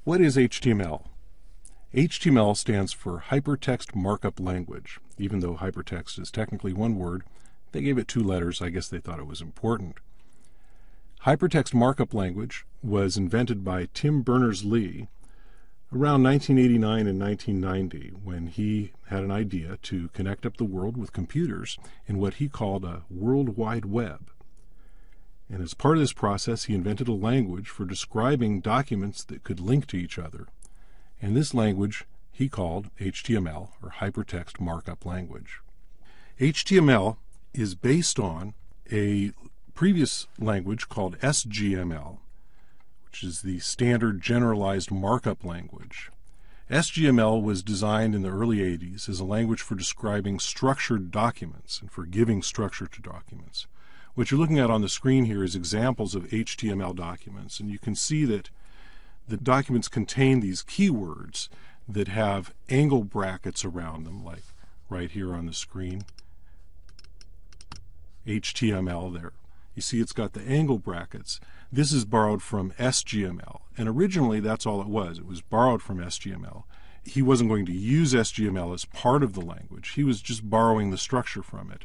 What is HTML? HTML stands for Hypertext Markup Language. Even though hypertext is technically one word, they gave it two letters. I guess they thought it was important. Hypertext Markup Language was invented by Tim Berners-Lee around 1989 and 1990 when he had an idea to connect up the world with computers in what he called a World Wide Web. And as part of this process, he invented a language for describing documents that could link to each other. And this language he called HTML, or Hypertext Markup Language. HTML is based on a previous language called SGML, which is the Standard Generalized Markup Language. SGML was designed in the early 80s as a language for describing structured documents and for giving structure to documents. What you're looking at on the screen here is examples of HTML documents, and you can see that the documents contain these keywords that have angle brackets around them, like right here on the screen. HTML there. You see it's got the angle brackets. This is borrowed from SGML, and originally that's all it was. It was borrowed from SGML. He wasn't going to use SGML as part of the language. He was just borrowing the structure from it.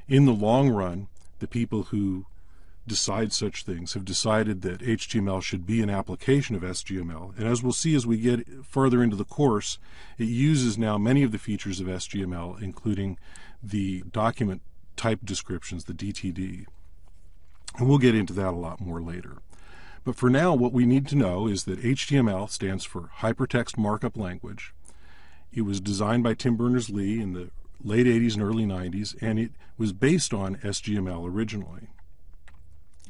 In the long run, the people who decide such things have decided that HTML should be an application of SGML, and as we'll see as we get further into the course, it uses now many of the features of SGML, including the document type descriptions, the DTD. And we'll get into that a lot more later. But for now, what we need to know is that HTML stands for Hypertext Markup Language. It was designed by Tim Berners-Lee in the late 80s and early 90s, and it was based on SGML originally.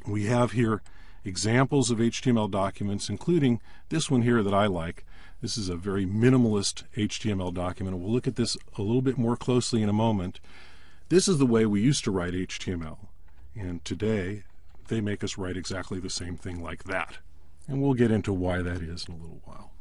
We have here examples of HTML documents, including this one here that I like. This is a very minimalist HTML document, and we'll look at this a little bit more closely in a moment. This is the way we used to write HTML, and today they make us write exactly the same thing like that. And we'll get into why that is in a little while.